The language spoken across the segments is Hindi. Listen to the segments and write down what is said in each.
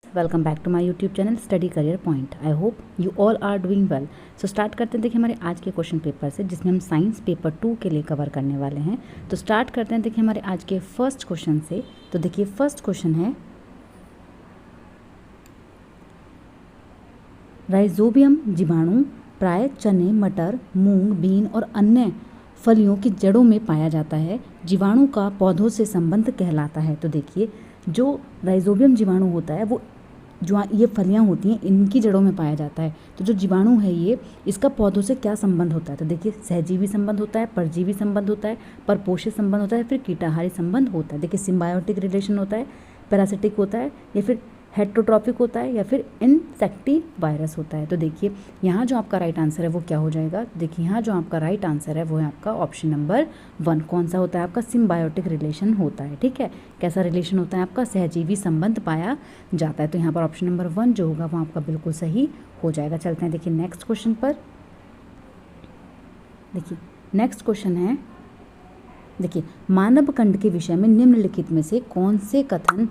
Welcome back to my YouTube channel Study Career Point. I hope you all are doing well. So start करते हैं देखिए हमारे आज के क्वेश्चन पेपर से, जिसमें हम साइंस पेपर 2 के लिए कवर करने वाले हैं। तो स्टार्ट करते हैं देखिए हमारे आज के फर्स्ट क्वेश्चन से। तो देखिए फर्स्ट क्वेश्चन है, राइजोबियम जीवाणु प्राय चने, मटर, मूंग, बीन और अन्य फलियों की जड़ों में पाया जाता है। जीवाणु का पौधों से संबंध कहलाता है। तो देखिए जो राइजोबियम जीवाणु होता है वो जो ये फलियां होती हैं इनकी जड़ों में पाया जाता है। तो जो जीवाणु है ये, इसका पौधों से क्या संबंध होता है? तो देखिए सहजीवी संबंध होता है, परजीवी संबंध होता है, परपोषी संबंध होता है, फिर कीटाहारी संबंध होता है। देखिए सिम्बायोटिक रिलेशन होता है, पैरासिटिक होता है, या फिर हेट्रोट्रॉफिक होता है, या फिर इनसेक्टिवायरस होता है। तो देखिए यहाँ जो आपका राइट आंसर है वो क्या हो जाएगा? देखिए यहाँ जो आपका राइट आंसर है वो है आपका ऑप्शन नंबर 1। कौन सा होता है आपका? सिम्बायोटिक रिलेशन होता है। ठीक है, कैसा रिलेशन होता है आपका? सहजीवी संबंध पाया जाता है। तो यहाँ पर ऑप्शन नंबर 1 जो होगा वो आपका बिल्कुल सही हो जाएगा। चलते हैं देखिए नेक्स्ट क्वेश्चन पर। देखिए नेक्स्ट क्वेश्चन है, देखिए मानव कंड के विषय में निम्नलिखित में से कौन से कथन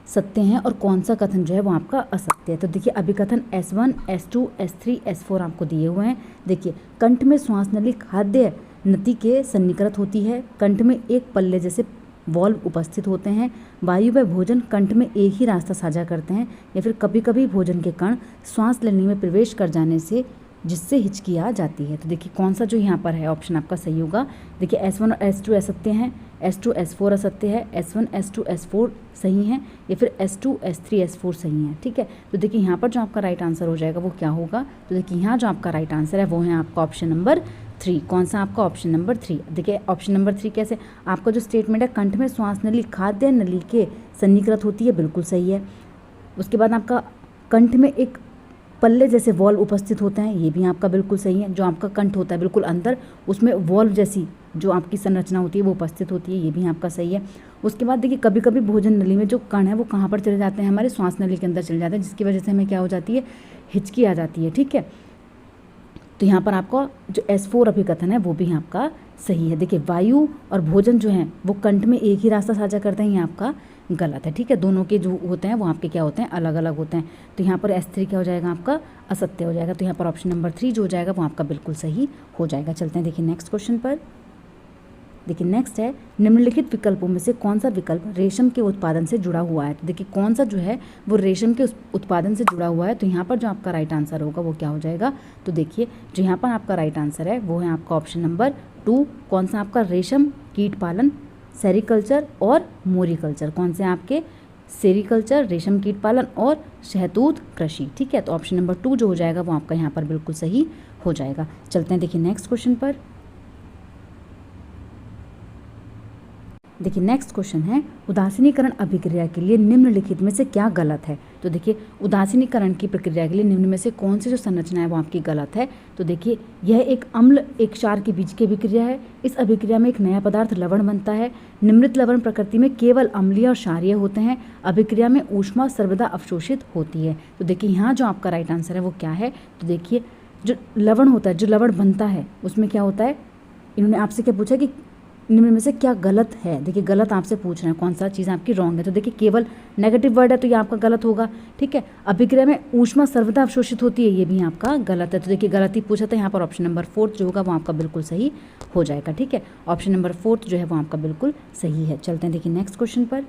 सत्य हैं और कौन सा कथन जो है वो आपका असत्य है? तो देखिए अभिकथन S1, S2, S3, S4 आपको दिए हुए हैं। देखिए कंठ में श्वास नली खाद्य नती के सन्निकृत होती है। कंठ में एक पल्ले जैसे वॉल्व उपस्थित होते हैं। वायु व भोजन कंठ में एक ही रास्ता साझा करते हैं। या फिर कभी कभी भोजन के कण श्वास नली में प्रवेश कर जाने से जिससे हिचकी आ जाती है। तो देखिए कौन सा जो यहाँ पर है ऑप्शन आपका सही होगा? देखिए S1 और S2 असत्य हैं, S2 S4 असत्य है, S1 S2 S4 सही हैं, या फिर S2 S3 S4 सही हैं। ठीक है, तो देखिए यहाँ पर जो आपका राइट आंसर हो जाएगा वो क्या होगा? तो देखिए यहाँ जो आपका राइट आंसर है वो है आपका ऑप्शन नंबर 3। कौन सा आपका? Option number 3। देखिए ऑप्शन नंबर 3 कैसे? आपका जो स्टेटमेंट है कंठ में श्वास नली खाद्य नली के सन्निकृत होती है, बिल्कुल सही है। उसके बाद आपका कंठ में एक पल्ले जैसे वॉल्व उपस्थित होते हैं, ये भी आपका बिल्कुल सही है। जो आपका कंठ होता है बिल्कुल अंदर, उसमें वॉल्व जैसी जो आपकी संरचना होती है वो उपस्थित होती है, ये भी आपका सही है। उसके बाद देखिए कभी कभी भोजन नली में जो कण है वो कहाँ पर चले जाते हैं? हमारे श्वास नली के अंदर चले जाते हैं, जिसकी वजह से हमें क्या हो जाती है? हिचकी आ जाती है। ठीक है, तो यहाँ पर आपका जो S4 अभिकथन है वो भी आपका सही है। देखिए वायु और भोजन जो है वो कंठ में एक ही रास्ता साझा करते हैं, ये आपका गलत है। ठीक है, दोनों के जो होते हैं वो आपके क्या होते हैं? अलग अलग होते हैं। तो यहाँ पर S3 क्या हो जाएगा? आपका असत्य हो जाएगा। तो यहाँ पर ऑप्शन नंबर 3 जो हो जाएगा वो आपका बिल्कुल सही हो जाएगा। चलते हैं देखिए नेक्स्ट क्वेश्चन पर। देखिए नेक्स्ट है, निम्नलिखित विकल्पों में से कौन सा विकल्प रेशम के उत्पादन से जुड़ा हुआ है? तो देखिए कौन सा जो है वो रेशम के उत्पादन से जुड़ा हुआ है? तो यहाँ पर जो आपका राइट आंसर होगा वो क्या हो जाएगा? तो देखिए जो यहाँ पर आपका राइट आंसर है वो है आपका ऑप्शन नंबर 2। कौन सा आपका? रेशम कीट पालन, सेरिकल्चर और मोरिकल्चर। कौन से आपके? सेरिकल्चर, रेशम कीट पालन और शहतूत कृषि। ठीक है, तो ऑप्शन नंबर 2 जो हो जाएगा वो आपका यहाँ पर बिल्कुल सही हो जाएगा। चलते हैं देखिए नेक्स्ट क्वेश्चन पर। देखिए नेक्स्ट क्वेश्चन है, उदासीनीकरण अभिक्रिया के लिए निम्नलिखित में से क्या गलत है? तो देखिए उदासीनीकरण की प्रक्रिया के लिए निम्न में से कौन सी जो संरचना है वो आपकी गलत है? तो देखिए यह एक अम्ल एक क्षार के बीच की अभिक्रिया है। इस अभिक्रिया में एक नया पदार्थ लवण बनता है। निम्नलिखित लवण प्रकृति में केवल अम्लीय और क्षारीय होते हैं। अभिक्रिया में ऊष्मा सर्वदा अवशोषित होती है। तो देखिए यहाँ जो आपका राइट आंसर है वो क्या है? तो देखिए जो लवण होता है, जो लवण बनता है उसमें क्या होता है? इन्होंने आपसे क्या पूछा कि निम्न में से क्या गलत है? देखिए गलत आपसे पूछ रहे हैं, कौन सा चीज़ आपकी रॉन्ग है? तो देखिए केवल नेगेटिव वर्ड है तो ये आपका गलत होगा। ठीक है, अभिक्रिया में ऊष्मा सर्वदा अवशोषित होती है, ये भी आपका गलत है। तो देखिए गलत ही पूछा था। यहाँ पर ऑप्शन नंबर 4 जो होगा वो आपका बिल्कुल सही हो जाएगा। ठीक है, ऑप्शन नंबर 4 जो है वो आपका बिल्कुल सही है। चलते हैं देखिए नेक्स्ट क्वेश्चन पर।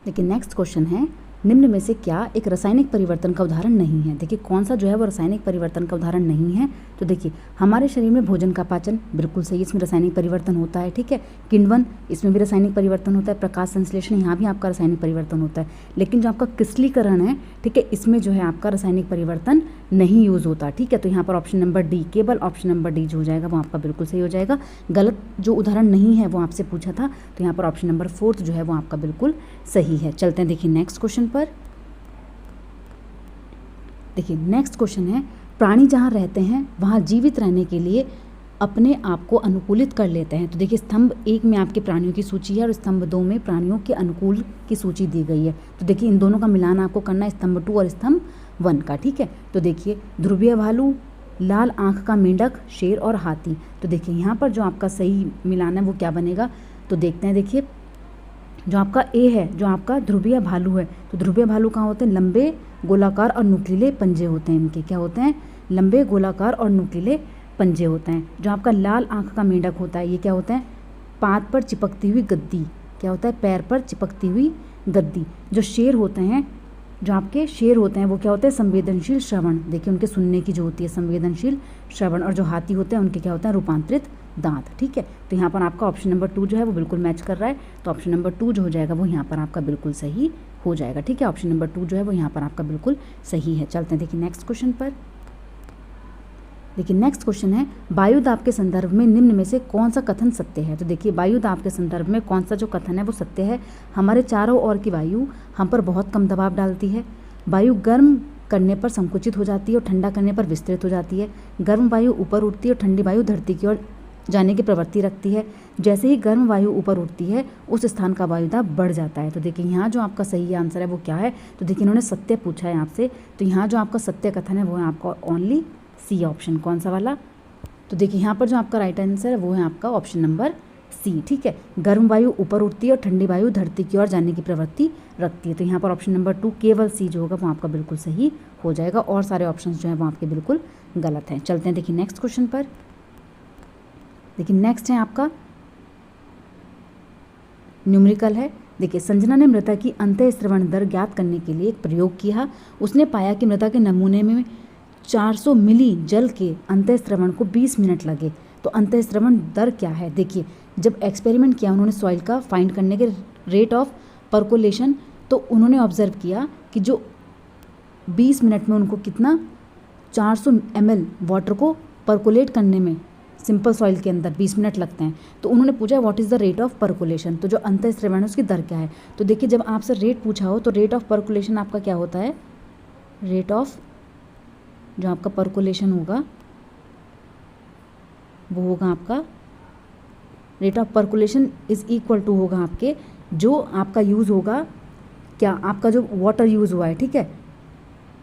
देखिए नेक्स्ट क्वेश्चन है, निम्न में से क्या एक रासायनिक परिवर्तन का उदाहरण नहीं है? देखिए कौन सा जो है वो रासायनिक परिवर्तन का उदाहरण नहीं है? तो देखिए हमारे शरीर में भोजन का पाचन, बिल्कुल सही, इसमें रासायनिक परिवर्तन होता है। ठीक है, किण्वन, इसमें भी रासायनिक परिवर्तन होता है। प्रकाश संश्लेषण, यहाँ भी आपका रासायनिक परिवर्तन होता है। लेकिन जो आपका क्रिस्टलीकरण है, ठीक है, इसमें जो है आपका रासायनिक परिवर्तन नहीं यूज होता। ठीक है, तो यहाँ पर ऑप्शन नंबर डी, केवल ऑप्शन नंबर डी जो हो जाएगा वो आपका बिल्कुल सही हो जाएगा। गलत जो उदाहरण नहीं है वो आपसे पूछा था, तो यहाँ पर ऑप्शन नंबर 4 जो है वो आपका बिल्कुल सही है। चलते हैं देखिए नेक्स्ट क्वेश्चन पर। देखिए नेक्स्ट क्वेश्चन है, प्राणी जहाँ रहते हैं वहाँ जीवित रहने के लिए अपने आप को अनुकूलित कर लेते हैं। तो देखिए स्तंभ 1 में आपके प्राणियों की सूची है और स्तंभ 2 में प्राणियों के अनुकूल की सूची दी गई है। तो देखिए इन दोनों का मिलान आपको करना है, स्तंभ 2 और स्तंभ 1 का। ठीक है, तो देखिए ध्रुवीय भालू, लाल आंख का मेंढक, शेर और हाथी। तो देखिए यहाँ पर जो आपका सही मिलान है वो क्या बनेगा? तो देखते हैं। देखिए जो आपका ए है, जो आपका ध्रुवीय भालू है, तो ध्रुवीय भालू कहाँ होते हैं? लंबे गोलाकार और नुकीले पंजे होते हैं इनके। क्या होते हैं? लंबे गोलाकार और नुकीले पंजे होते हैं। जो आपका लाल आंख का मेंढक होता है, ये क्या होता है? पाद पर चिपकती हुई गद्दी। क्या होता है? पैर पर चिपकती हुई गद्दी। जो शेर होते हैं, जो आपके शेर होते हैं, वो क्या होते हैं? संवेदनशील श्रवण। देखिए उनके सुनने की जो होती है संवेदनशील श्रवण। और जो हाथी होते हैं उनके क्या होता है? रूपांतरित दांत। ठीक है, तो यहाँ पर आपका ऑप्शन नंबर 2 जो है वो बिल्कुल मैच कर रहा है। तो ऑप्शन नंबर 2 जो हो जाएगा वो यहाँ पर आपका बिल्कुल सही हो जाएगा। ठीक है, ऑप्शन नंबर 2 जो है वो यहाँ पर आपका बिल्कुल सही है। चलते हैं देखिए नेक्स्ट क्वेश्चन पर। देखिए नेक्स्ट क्वेश्चन है, वायु दाब के संदर्भ में निम्न में से कौन सा कथन सत्य है? तो देखिए वायु दाब के संदर्भ में कौन सा जो कथन है वो सत्य है? हमारे चारों ओर की वायु हम पर बहुत कम दबाव डालती है। वायु गर्म करने पर संकुचित हो जाती है और ठंडा करने पर विस्तृत हो जाती है। गर्म वायु ऊपर उठती है और ठंडी वायु धरती की ओर जाने की प्रवृत्ति रखती है। जैसे ही गर्म वायु ऊपर उठती है उस स्थान का वायु दाब बढ़ जाता है। तो देखिए यहाँ जो आपका सही आंसर है वो क्या है? तो देखिए इन्होंने सत्य पूछा है आपसे, तो यहाँ जो आपका सत्य कथन है वो है आपका ओनली सी ऑप्शन। कौन सा वाला? तो देखिए यहाँ पर जो आपका राइट आंसर है वो है आपका ऑप्शन नंबर सी। ठीक है, गर्म वायु ऊपर उठती है और ठंडी वायु धरती की ओर जाने की प्रवृत्ति रखती है। तो यहाँ पर ऑप्शन नंबर 2 केवल सी जो होगा वो आपका बिल्कुल सही हो जाएगा, और सारे ऑप्शंस जो हैं वो आपके बिल्कुल गलत हैं। चलते हैं देखिए नेक्स्ट क्वेश्चन पर। देखिए नेक्स्ट है आपका न्यूमेरिकल है। देखिए संजना ने मृदा की अंतःस्रवण दर ज्ञात करने के लिए एक प्रयोग किया। उसने पाया कि मृदा के नमूने में 400 मिली जल के अंतःस्रवण को 20 मिनट लगे। तो अंतःस्रवण दर क्या है? देखिए जब एक्सपेरिमेंट किया उन्होंने सॉइल का फाइंड करने के रेट ऑफ परकोलेशन, तो उन्होंने ऑब्जर्व किया कि जो 20 मिनट में उनको कितना 400 ml वाटर को परकोलेट करने में सिंपल सॉइल के अंदर 20 मिनट लगते हैं। तो उन्होंने पूछा what is the rate of percolation, तो जो अंतःस्रवण है उसकी दर क्या है? तो देखिए जब आपसे रेट पूछा हो तो रेट ऑफ परकोलेशन आपका क्या होता है? रेट ऑफ जो आपका परकोलेशन होगा वो होगा आपका rate of percolation is equal to होगा आपके जो आपका यूज़ होगा, क्या आपका जो वाटर यूज़ हुआ है, ठीक है,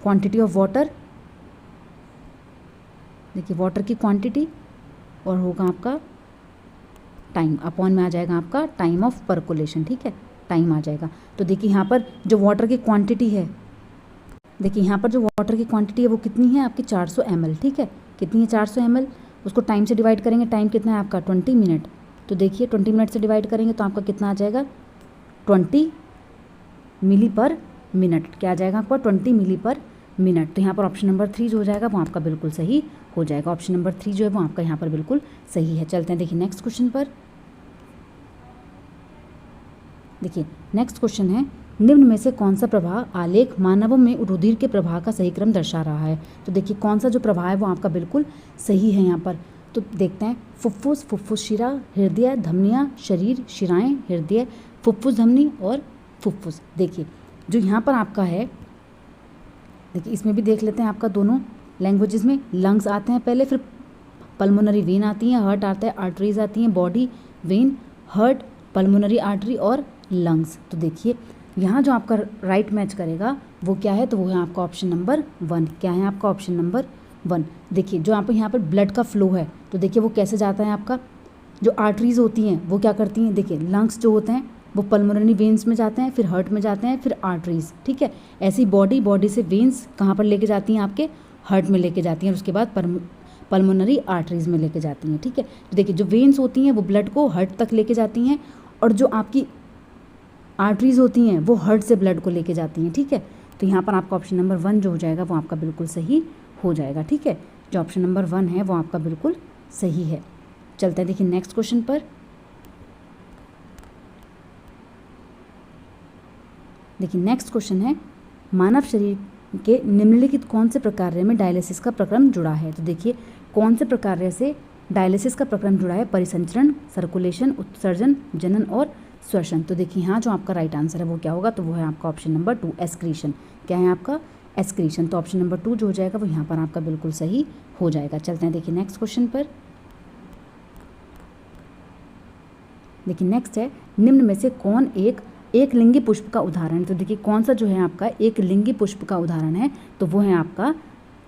क्वांटिटी ऑफ वाटर। देखिए वाटर की क्वांटिटी और होगा आपका टाइम, अपॉन में आ जाएगा आपका टाइम ऑफ परकोलेशन। ठीक है, टाइम आ जाएगा। तो देखिए यहाँ पर जो वाटर की क्वांटिटी है, देखिए यहाँ पर जो वाटर की क्वांटिटी है वो कितनी है आपकी 400 ml। ठीक है, कितनी है 400 ml, उसको टाइम से डिवाइड करेंगे। टाइम कितना है आपका 20 मिनट। तो देखिए 20 मिनट से डिवाइड करेंगे तो आपका कितना आ जाएगा 20 मिली पर मिनट। क्या आ जाएगा आपका 20 मिली पर मिनट। तो यहाँ पर ऑप्शन नंबर 3 जो हो जाएगा वो आपका बिल्कुल सही हो जाएगा। ऑप्शन नंबर 3 जो है वो आपका यहाँ पर बिल्कुल सही है। चलते हैं देखिए नेक्स्ट क्वेश्चन पर। देखिए नेक्स्ट क्वेश्चन है, निम्न में से कौन सा प्रवाह आलेख मानवों में रुधिर के प्रवाह का सही क्रम दर्शा रहा है? तो देखिए कौन सा जो प्रवाह है वो आपका बिल्कुल सही है यहाँ पर। तो देखते हैं फुफ्फुस, फुफ्फुस शिरा, हृदय, धमनियाँ, शरीर, शिराएं, हृदय, फुफ्फुस धमनी और फुफ्फुस। देखिए जो यहाँ पर आपका है, देखिए इसमें भी देख लेते हैं आपका दोनों लैंग्वेजेस में। लंग्स आते हैं पहले, फिर पल्मोनरी वेन आती हैं, हार्ट आता है, आर्टरीज आती हैं, body when, heart, pulmonary artery और लंग्स। तो देखिए यहाँ जो आपका राइट मैच करेगा वो क्या है? तो वो है आपका ऑप्शन नंबर 1। क्या है आपका ऑप्शन नंबर 1? देखिए जो आप यहाँ पर ब्लड का फ्लो है, तो देखिए वो कैसे जाता है आपका, जो आर्टरीज होती हैं वो क्या करती हैं, देखिए लंग्स जो होते हैं वो पल्मोनरी वेन्स में जाते हैं, फिर हार्ट में जाते हैं, फिर आर्टरीज। ठीक है, ऐसी बॉडी से वेन्स कहाँ पर लेके जाती हैं आपके हार्ट में लेके जाती हैं, और उसके बाद पल्मोनरी आर्टरीज में लेके जाती हैं। ठीक है, तो देखिए जो वेन्स होती हैं वो ब्लड को हार्ट तक लेके जाती हैं, और जो आपकी आर्टरीज होती हैं वो हार्ट से ब्लड को लेके जाती हैं। ठीक है, तो यहाँ पर आपका ऑप्शन नंबर 1 जो हो जाएगा वो आपका बिल्कुल सही हो जाएगा। ठीक है, जो ऑप्शन नंबर 1 है वो आपका बिल्कुल सही है। चलते हैं देखिए नेक्स्ट क्वेश्चन पर। देखिए नेक्स्ट क्वेश्चन है, मानव शरीर के निम्नलिखित कौन से प्रकार्य में डायलिसिस का प्रक्रम जुड़ा है? तो देखिए कौन से प्रकार्य से डायलिसिस का प्रक्रम जुड़ा है? परिसंचरण, सर्कुलेशन, उत्सर्जन, जनन और श्वसन। तो देखिए यहाँ जो आपका राइट आंसर है वो क्या होगा? तो वो है आपका ऑप्शन नंबर 2 एस्क्रीशन। क्या है आपका? एस्क्रीशन। तो ऑप्शन नंबर 2 जो हो जाएगा वो यहाँ पर आपका बिल्कुल सही हो जाएगा। चलते हैं देखिए नेक्स्ट क्वेश्चन पर। देखिए नेक्स्ट है, निम्न में से कौन एक लिंगी पुष्प का उदाहरण? तो देखिए कौन सा जो है आपका एक लिंगी पुष्प का उदाहरण है? तो वो है आपका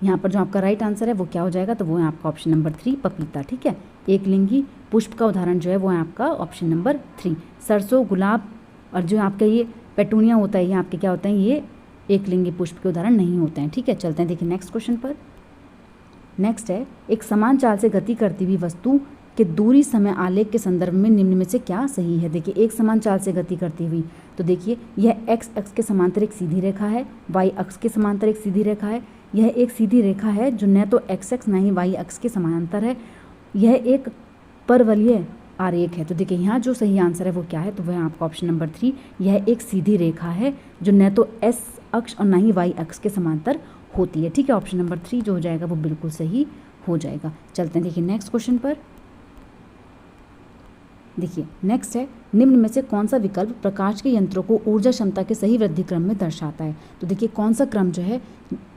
यहाँ पर जो आपका राइट आंसर है वो क्या हो जाएगा? तो वो है आपका ऑप्शन नंबर 3 पपीता। ठीक है, एक लिंगी पुष्प का उदाहरण जो है वो है आपका ऑप्शन नंबर 3। सरसों, गुलाब, और जो आपका ये पेटूनिया होता है, ये आपके क्या होते हैं, ये एक लिंगी पुष्प के उदाहरण नहीं होते हैं। ठीक है, चलते हैं देखिए नेक्स्ट क्वेश्चन पर। नेक्स्ट है, एक समान चाल से गति करती हुई वस्तु के दूरी समय आलेख के संदर्भ में निम्न में से क्या सही है। देखिए एक समान चाल से गति करती हुई, तो देखिए यह एक्स अक्ष के समांतर एक सीधी रेखा है, वाई अक्ष के समांतर एक सीधी रेखा है। यह एक सीधी रेखा है जो न तो एक्स अक्ष न ही वाई अक्ष के समांतर है। यह एक परवलयीय आरेख है। तो देखिए यहाँ जो सही आंसर है वो क्या है, तो वह आपका ऑप्शन नंबर 3, यह एक सीधी रेखा है जो न तो एस अक्ष और न ही वाई अक्ष के समांतर होती है। ठीक है, ऑप्शन नंबर 3 जो हो जाएगा वो बिल्कुल सही हो जाएगा। चलते हैं देखिए नेक्स्ट क्वेश्चन पर। देखिए नेक्स्ट है, निम्न में से कौन सा विकल्प प्रकाश के यंत्रों को ऊर्जा क्षमता के सही वृद्धि क्रम में दर्शाता है। तो देखिए कौन सा क्रम जो है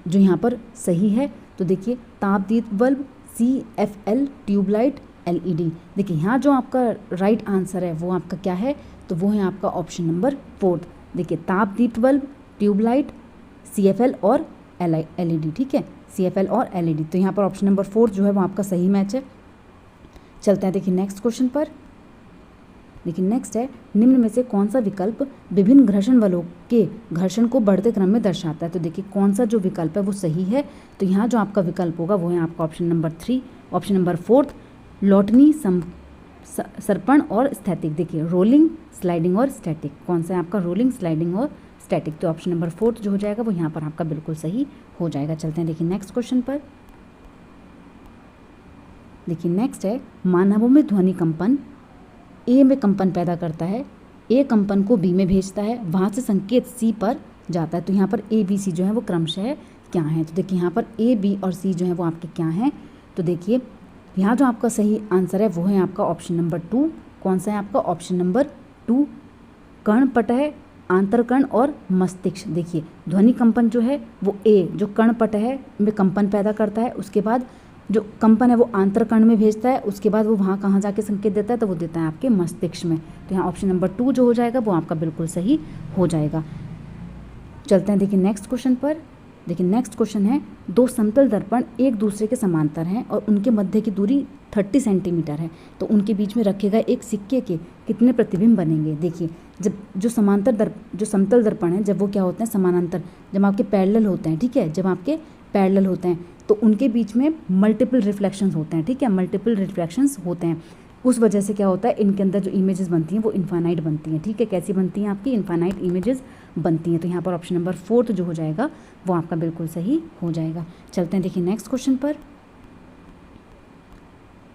जो यहाँ पर सही है, तो देखिए तापदीप्त बल्ब, CFL, ट्यूबलाइट, LED। देखिए यहाँ जो आपका राइट आंसर है वो आपका क्या है, तो वो है आपका ऑप्शन नंबर 4। देखिए तापदीप्त बल्ब, ट्यूबलाइट, CFL और LED। ठीक है, CFL और LED। तो यहाँ पर ऑप्शन नंबर 4 जो है वो आपका सही मैच है। चलते हैं देखिए नेक्स्ट क्वेश्चन पर। देखिए नेक्स्ट है, निम्न में से कौन सा विकल्प विभिन्न घर्षण बलों के घर्षण को बढ़ते क्रम में दर्शाता है। तो देखिए कौन सा जो विकल्प है वो सही है, तो यहाँ जो आपका विकल्प होगा वो है आपका ऑप्शन नंबर 3, ऑप्शन नंबर 4, लौटनी, सर्पण और स्थैतिक। देखिए रोलिंग, स्लाइडिंग और स्टैटिक। कौन सा है आपका, रोलिंग, स्लाइडिंग और स्टैटिक। तो ऑप्शन नंबर 4 जो हो जाएगा वो यहाँ पर आपका बिल्कुल सही हो जाएगा। चलते हैं देखिए नेक्स्ट क्वेश्चन पर। देखिए नेक्स्ट है, मानवों में ध्वनि कंपन ए में कंपन पैदा करता है, ए कंपन को बी में भेजता है, वहाँ से संकेत सी पर जाता है। तो यहाँ पर ABC जो है वो क्रमशः क्या है, तो देखिए यहाँ पर A, B और C जो है वो आपके क्या हैं। तो देखिए यहाँ जो आपका सही आंसर है वो है आपका ऑप्शन नंबर 2। कौन सा है आपका, ऑप्शन नंबर 2, कर्णपटह, आंतरकर्ण और मस्तिष्क। देखिए ध्वनि कंपन जो है वो A जो कर्णपटह में कंपन पैदा करता है, उसके बाद जो कंपन है वो आंतरकर्ण में भेजता है, उसके बाद वो वहाँ कहाँ जाके संकेत देता है, तो वो देता है आपके मस्तिष्क में। तो यहाँ ऑप्शन नंबर 2 जो हो जाएगा वो आपका बिल्कुल सही हो जाएगा। चलते हैं देखिए नेक्स्ट क्वेश्चन पर। देखिए नेक्स्ट क्वेश्चन है, दो समतल दर्पण एक दूसरे के समांतर हैं और उनके मध्य की दूरी 30 सेंटीमीटर है, तो उनके बीच में रखे गए एक सिक्के के कितने प्रतिबिंब बनेंगे। देखिए जब जो समतल दर्पण है, जब वो क्या होते हैं, समानांतर, जब आपके पैरेलल होते हैं, ठीक है, जब आपके पैरेलल होते हैं तो उनके बीच में मल्टीपल रिफ्लेक्शंस होते हैं। ठीक है, मल्टीपल रिफ्लेक्शंस होते हैं, उस वजह से क्या होता है, इनके अंदर जो इमेजेस बनती हैं वो इन्फाइनाइट बनती हैं। ठीक है, कैसी बनती हैं, आपकी इन्फाइनाइट इमेजेस बनती हैं। तो यहाँ पर ऑप्शन नंबर 4 जो हो जाएगा वो आपका बिल्कुल सही हो जाएगा। चलते हैं देखिए नेक्स्ट क्वेश्चन पर।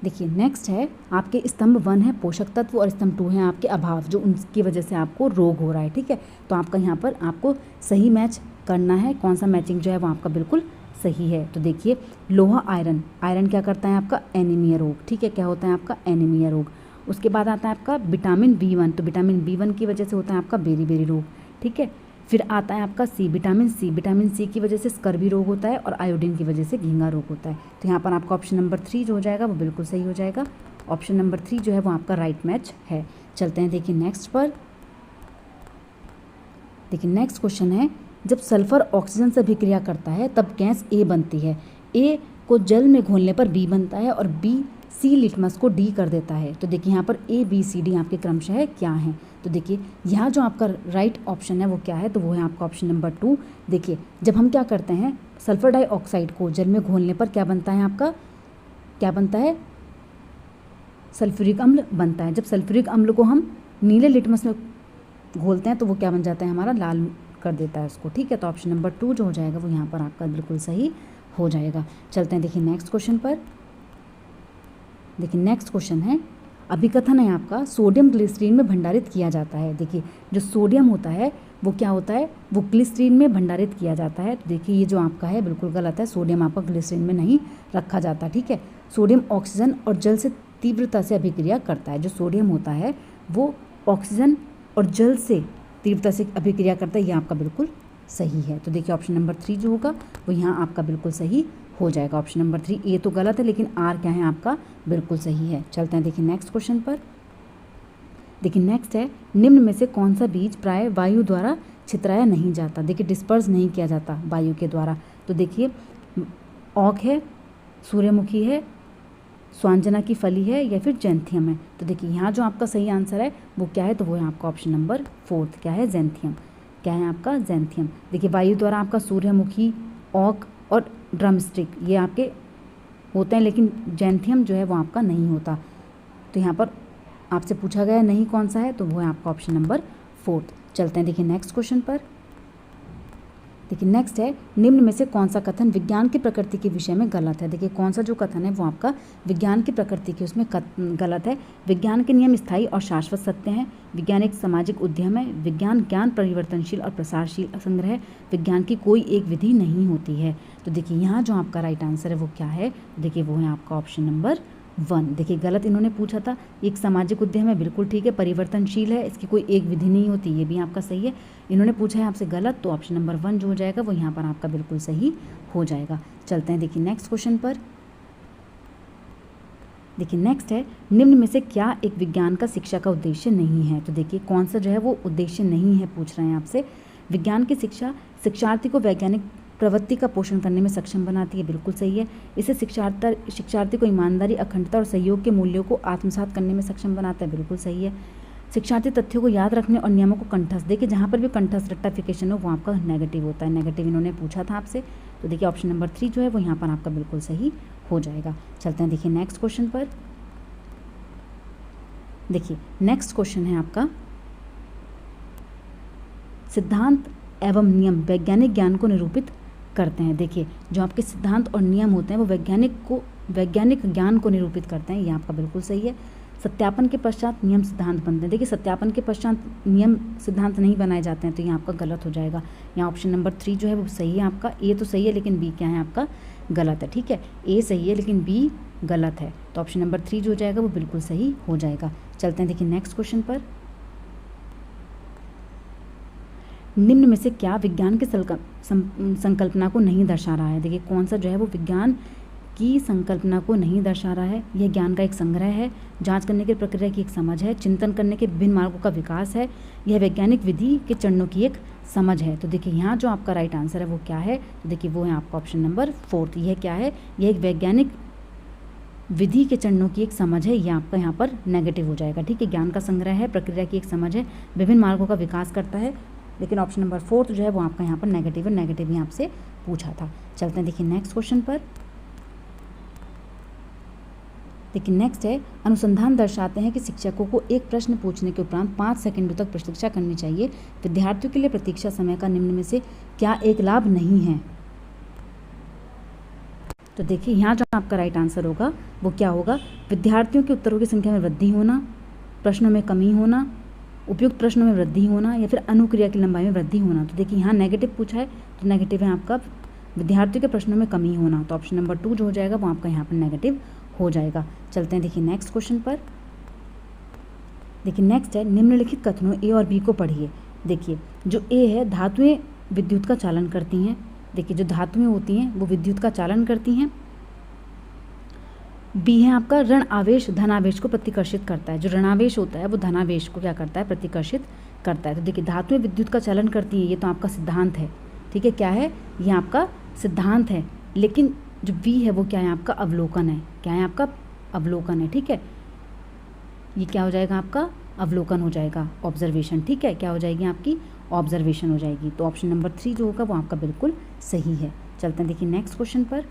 देखिए नेक्स्ट है, आपके स्तंभ 1 है पोषक तत्व और स्तंभ 2 है आपके अभाव, जो उनकी वजह से आपको रोग हो रहा है। ठीक है, तो आपका यहाँ पर आपको सही मैच करना है, कौन सा मैचिंग जो है वो आपका बिल्कुल सही है। तो देखिए लोहा आयरन, आयरन क्या करता है आपका, एनीमिया रोग। ठीक है, क्या होता है आपका, एनीमिया रोग। उसके बाद आता है आपका विटामिन B1, तो विटामिन B1 की वजह से होता है आपका बेरी रोग। ठीक है, फिर आता है आपका C, विटामिन C की वजह से स्कर्वी रोग होता है और आयोडीन की वजह से घींगा रोग होता है। तो यहाँ पर आपका ऑप्शन नंबर 3 जो हो जाएगा वो बिल्कुल सही हो जाएगा। ऑप्शन नंबर 3 जो है वो आपका राइट मैच है। चलते हैं देखिए नेक्स्ट पर। देखिए नेक्स्ट क्वेश्चन है, जब सल्फर ऑक्सीजन से अभिक्रिया करता है तब गैस A बनती है, A को जल में घोलने पर B बनता है और B C लिटमस को D कर देता है। तो देखिए यहाँ पर A, B, C, D आपके क्रमशः क्या हैं। तो देखिए यहाँ जो आपका राइट ऑप्शन है वो क्या है, तो वो है आपका ऑप्शन नंबर 2। देखिए जब हम क्या करते हैं, सल्फर डाइऑक्साइड को जल में घोलने पर क्या बनता है आपका, क्या बनता है, सल्फ्यूरिक अम्ल बनता है। जब सल्फ्यूरिक अम्ल को हम नीले लिटमस में घोलते हैं तो वो क्या बन जाता है, हमारा लाल कर देता है उसको। ठीक है, तो ऑप्शन नंबर 2 जो हो जाएगा वो यहाँ पर आपका बिल्कुल सही हो जाएगा। चलते हैं देखिए नेक्स्ट क्वेश्चन पर। देखिए नेक्स्ट क्वेश्चन है, अभिकथन है आपका सोडियम ग्लिसरीन में भंडारित किया जाता है। देखिए जो सोडियम होता है वो क्या होता है, वो ग्लिसरीन में भंडारित किया जाता है। तो देखिए ये जो आपका है बिल्कुल गलत है, सोडियम आपका ग्लिसरीन में नहीं रखा जाता। ठीक है, सोडियम ऑक्सीजन और जल से तीव्रता से अभिक्रिया करता है। जो सोडियम होता है वो ऑक्सीजन और जल से तीव्रता से अभिक्रिया करता है, ये आपका बिल्कुल सही है। तो देखिए ऑप्शन नंबर 3 जो होगा वो यहाँ आपका बिल्कुल सही हो जाएगा। ऑप्शन नंबर 3, ए तो गलत है लेकिन आर क्या है आपका बिल्कुल सही है। चलते हैं देखिए नेक्स्ट क्वेश्चन पर। देखिए नेक्स्ट है, निम्न में से कौन सा बीज प्राय वायु द्वारा छितराया नहीं जाता। देखिए डिस्पर्स नहीं किया जाता वायु के द्वारा। तो देखिए औक है, सूर्यमुखी है, स्वांजना की फली है या फिर जैंथियम है। तो देखिए यहाँ जो आपका सही आंसर है वो क्या है, तो वो है आपका ऑप्शन नंबर 4, क्या है, जैंथियम। क्या है आपका, जैंथियम। देखिए वायु द्वारा आपका सूर्यमुखी, ऑक और ड्रमस्टिक ये आपके होते हैं, लेकिन जैंथियम जो है वो आपका नहीं होता। तो यहाँ पर आपसे पूछा गया नहीं कौन सा है, तो वो है आपका ऑप्शन नंबर 4। चलते हैं देखिए नेक्स्ट क्वेश्चन पर। देखिए नेक्स्ट है, निम्न में से कौन सा कथन विज्ञान की प्रकृति के विषय में गलत है। देखिए कौन सा जो कथन है वो आपका विज्ञान की प्रकृति के उसमें गलत है। विज्ञान के नियम स्थायी और शाश्वत सत्य हैं। विज्ञान एक सामाजिक उद्यम है। विज्ञान ज्ञान परिवर्तनशील और प्रसारशील संग्रह है। विज्ञान की कोई एक विधि नहीं होती है। तो देखिए यहाँ जो आपका राइट आंसर है वो क्या है, देखिए वो है आपका ऑप्शन नंबर 1। देखिए गलत इन्होंने पूछा था, एक सामाजिक उद्यम है, बिल्कुल ठीक है। परिवर्तनशील है, इसकी कोई एक विधि नहीं होती, ये भी आपका सही है। इन्होंने पूछा है आपसे गलत, तो ऑप्शन नंबर 1 जो हो जाएगा वो यहाँ पर आपका बिल्कुल सही हो जाएगा। चलते हैं देखिए नेक्स्ट क्वेश्चन पर। देखिए नेक्स्ट है, निम्न में से क्या एक विज्ञान का शिक्षा का उद्देश्य नहीं है। तो देखिए कौन सा जो है वो उद्देश्य नहीं है पूछ रहे हैं आपसे। विज्ञान की शिक्षा शिक्षार्थी को वैज्ञानिक प्रवृत्ति का पोषण करने में सक्षम बनाती है, बिल्कुल सही है। इसे शिक्षार्थी को ईमानदारी, अखंडता और सहयोग के मूल्यों को आत्मसात करने में सक्षम बनाता है, बिल्कुल सही है। शिक्षार्थी तथ्यों को याद रखने और नियमों को कंठस्थ, देखिए जहाँ पर भी कंठस्थ रेक्टिफिकेशन हो वो आपका नेगेटिव होता है, नेगेटिव इन्होंने पूछा था आपसे। तो देखिए ऑप्शन नंबर 3 जो है वो यहाँ पर आपका बिल्कुल सही हो जाएगा। चलते हैं देखिए नेक्स्ट क्वेश्चन पर। देखिए नेक्स्ट क्वेश्चन है आपका, सिद्धांत एवं नियम वैज्ञानिक ज्ञान को निरूपित करते हैं। देखिए जो आपके सिद्धांत और नियम होते हैं वो वैज्ञानिक ज्ञान को निरूपित करते हैं, ये आपका बिल्कुल सही है। सत्यापन के पश्चात नियम सिद्धांत बनते हैं। देखिए सत्यापन के पश्चात नियम सिद्धांत नहीं बनाए जाते हैं, तो ये आपका गलत हो जाएगा। यहाँ ऑप्शन नंबर 3 जो है वो सही है आपका। ए तो सही है लेकिन बी क्या है आपका गलत है, ठीक है। ए सही है लेकिन बी गलत है, तो ऑप्शन नंबर 3 जो हो जाएगा वो बिल्कुल सही हो जाएगा। चलते हैं देखिए नेक्स्ट क्वेश्चन पर। निम्न में से क्या विज्ञान की संकल्पना को नहीं दर्शा रहा है। देखिए कौन सा जो है वो विज्ञान की संकल्पना को नहीं दर्शा रहा है। यह ज्ञान का एक संग्रह है, जांच करने की प्रक्रिया की एक समझ है, चिंतन करने के विभिन्न मार्गों का विकास है, यह वैज्ञानिक विधि के चरणों की एक समझ है। तो देखिए यहाँ जो आपका राइट आंसर है वो क्या है, तो देखिए वो है आपका ऑप्शन नंबर 4। यह क्या है, यह एक वैज्ञानिक विधि के चरणों की एक समझ है, यह आपका यहाँ पर नेगेटिव हो जाएगा, ठीक है। ज्ञान का संग्रह है, प्रक्रिया की एक समझ है, विभिन्न मार्गों का विकास करता है, लेकिन ऑप्शन नंबर 4 जो है वो आपका यहाँ पर नेगेटिव है, नेगेटिव ही आपसे पूछा था। चलते हैं देखिए नेक्स्ट क्वेश्चन पर। देखिए नेक्स्ट है, अनुसंधान दर्शाते हैं कि शिक्षकों को एक प्रश्न पूछने के उपरांत 5 सेकंडों तक प्रतीक्षा करनी चाहिए। विद्यार्थियों के लिए प्रतीक्षा समय का निम्न में से क्या एक लाभ नहीं है। तो देखिए यहाँ जो आपका राइट आंसर होगा वो क्या होगा, विद्यार्थियों के उत्तरों की संख्या में वृद्धि होना, प्रश्नों में कमी होना, उपयुक्त प्रश्नों में वृद्धि होना, या फिर अनुक्रिया की लंबाई में वृद्धि होना। तो देखिए यहाँ नेगेटिव पूछा है, तो नेगेटिव है आपका विद्यार्थियों के प्रश्नों में कमी होना, तो ऑप्शन नंबर 2 जो हो जाएगा वो आपका यहाँ पर नेगेटिव हो जाएगा। चलते हैं देखिए नेक्स्ट क्वेश्चन पर। देखिए नेक्स्ट है, निम्नलिखित कथनों ए और बी को पढ़िए। देखिए जो ए है, धातुएं विद्युत का चालन करती हैं। देखिए जो धातुएं होती हैं वो विद्युत का चालन करती हैं। बी है आपका, ऋण आवेश धनावेश को प्रतिकर्षित करता है। जो ऋणावेश होता है वो धनावेश को क्या करता है, प्रतिकर्षित करता है। तो देखिए धातुएं विद्युत का चालन करती हैं, ये तो आपका सिद्धांत है, ठीक है। क्या है, ये आपका सिद्धांत है, लेकिन जो बी है वो क्या है आपका अवलोकन है। क्या है आपका अवलोकन है, ठीक है। ये क्या हो जाएगा आपका अवलोकन हो जाएगा, ऑब्जर्वेशन, ठीक है। क्या हो जाएगी आपकी ऑब्जर्वेशन हो जाएगी। तो ऑप्शन नंबर 3 जो होगा वो आपका बिल्कुल सही है। चलते हैं देखिए नेक्स्ट क्वेश्चन पर।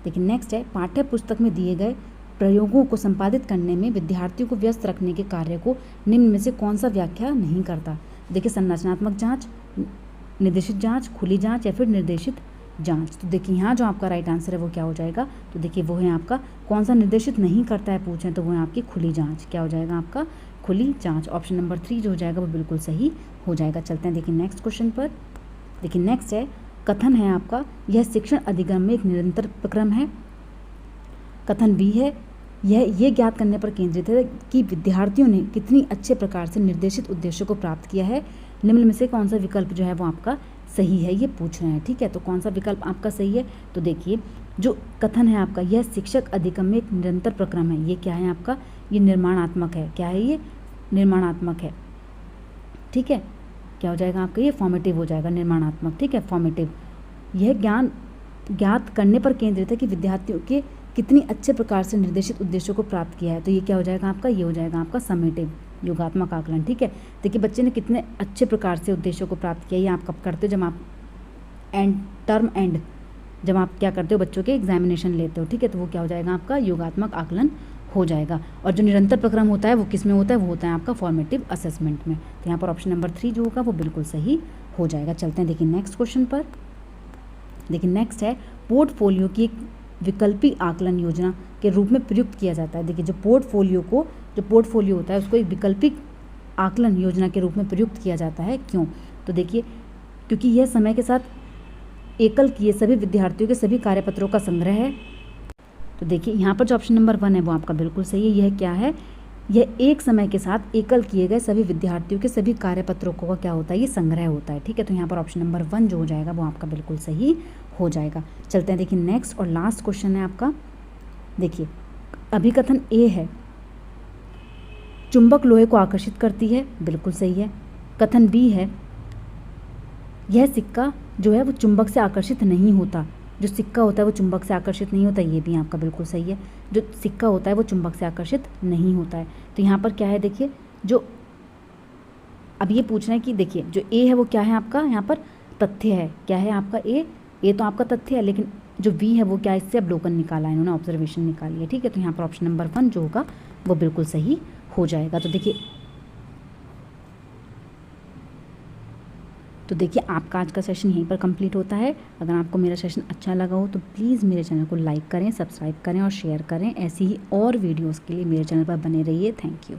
देखिए नेक्स्ट है, पाठ्य पुस्तक में दिए गए प्रयोगों को संपादित करने में विद्यार्थियों को व्यस्त रखने के कार्य को निम्न में से कौन सा व्याख्या नहीं करता। देखिए संरचनात्मक जांच, निर्देशित जांच, खुली जांच या फिर निर्देशित जांच। तो देखिए यहाँ जो आपका राइट आंसर है वो क्या हो जाएगा, तो देखिए वो है आपका कौन सा निर्देशित नहीं करता है पूछें, तो वो है आपकी खुली जांच। क्या हो जाएगा आपका खुली जांच। ऑप्शन नंबर 3 जो हो जाएगा वो बिल्कुल सही हो जाएगा। चलते हैं देखिए नेक्स्ट क्वेश्चन पर। देखिए नेक्स्ट है, कथन है आपका, यह शिक्षण अधिगम में एक निरंतर प्रक्रम है। कथन बी है, यह ज्ञात करने पर केंद्रित है कि विद्यार्थियों ने कितनी अच्छे प्रकार से निर्देशित उद्देश्यों को प्राप्त किया है। निम्न में से कौन सा विकल्प जो है वो आपका सही है, ये पूछ रहे हैं, ठीक है। तो कौन सा विकल्प आपका सही है, तो देखिए जो कथन है आपका, यह शिक्षक अधिगम में एक निरंतर प्रक्रम है, ये क्या है आपका, ये निर्माणात्मक है। क्या है, ये निर्माणात्मक है, ठीक है। क्या हो जाएगा आपका, ये फॉर्मेटिव हो जाएगा, निर्माणात्मक, ठीक है, फॉर्मेटिव। यह ज्ञान ज्ञात करने पर केंद्रित है कि विद्यार्थियों के कितनी अच्छे प्रकार से निर्देशित उद्देश्यों को प्राप्त किया है। तो ये क्या हो जाएगा आपका, ये हो जाएगा आपका समेटिव योगात्मक आकलन। ठीक है, देखिए बच्चे ने कितने अच्छे प्रकार से उद्देश्यों को प्राप्त किया। ये आप कब करते हो, जब आप टर्म एंड जब आप क्या करते हो, बच्चों के एग्जामिनेशन लेते हो। ठीक है, तो वो क्या हो जाएगा आपका योगात्मक आकलन हो जाएगा। और जो निरंतर प्रक्रम होता है वो किस में होता है, वो होता है आपका फॉर्मेटिव असेसमेंट में। तो यहाँ पर ऑप्शन नंबर 3 जो होगा वो बिल्कुल सही हो जाएगा। चलते हैं देखिए नेक्स्ट क्वेश्चन पर। देखिए नेक्स्ट है पोर्टफोलियो की एक विकल्पी आकलन योजना के रूप में प्रयुक्त किया जाता है। देखिए जो पोर्टफोलियो होता है उसको एक विकल्पिक आकलन योजना के रूप में प्रयुक्त किया जाता है। क्यों, तो देखिए क्योंकि यह समय के साथ एकल किए सभी विद्यार्थियों के सभी कार्यपत्रों का संग्रह है। तो देखिए यहाँ पर जो ऑप्शन नंबर 1 है वो आपका बिल्कुल सही है। यह क्या है, यह एक समय के साथ एकल किए गए सभी विद्यार्थियों के सभी कार्यपत्रों का क्या होता है, ये संग्रह होता है। ठीक है, तो यहाँ पर ऑप्शन नंबर 1 जो हो जाएगा वो आपका बिल्कुल सही हो जाएगा। चलते हैं देखिए नेक्स्ट और लास्ट क्वेश्चन है आपका। देखिए अभिकथन ए है चुंबक लोहे को आकर्षित करती है, बिल्कुल सही है। कथन बी है यह सिक्का जो है वो चुंबक से आकर्षित नहीं होता, जो सिक्का होता है वो चुंबक से आकर्षित नहीं होता, ये भी आपका बिल्कुल सही है। जो सिक्का होता है वो चुंबक से आकर्षित नहीं होता है। तो यहाँ पर क्या है, देखिए जो अब ये पूछना है कि देखिए जो ए है वो क्या है आपका, यहाँ पर तथ्य है। क्या है आपका ए तो आपका तथ्य है, लेकिन जो बी है वो क्या, इससे अवलोकन निकाला है इन्होंने, ऑब्जर्वेशन निकाली है। ठीक है, तो यहाँ पर ऑप्शन नंबर 1 जो होगा वो बिल्कुल सही हो जाएगा। तो देखिए आपका आज का सेशन यहीं पर कंप्लीट होता है। अगर आपको मेरा सेशन अच्छा लगा हो तो प्लीज़ मेरे चैनल को लाइक करें, सब्सक्राइब करें और शेयर करें। ऐसी ही और वीडियोस के लिए मेरे चैनल पर बने रहिए। Thank you.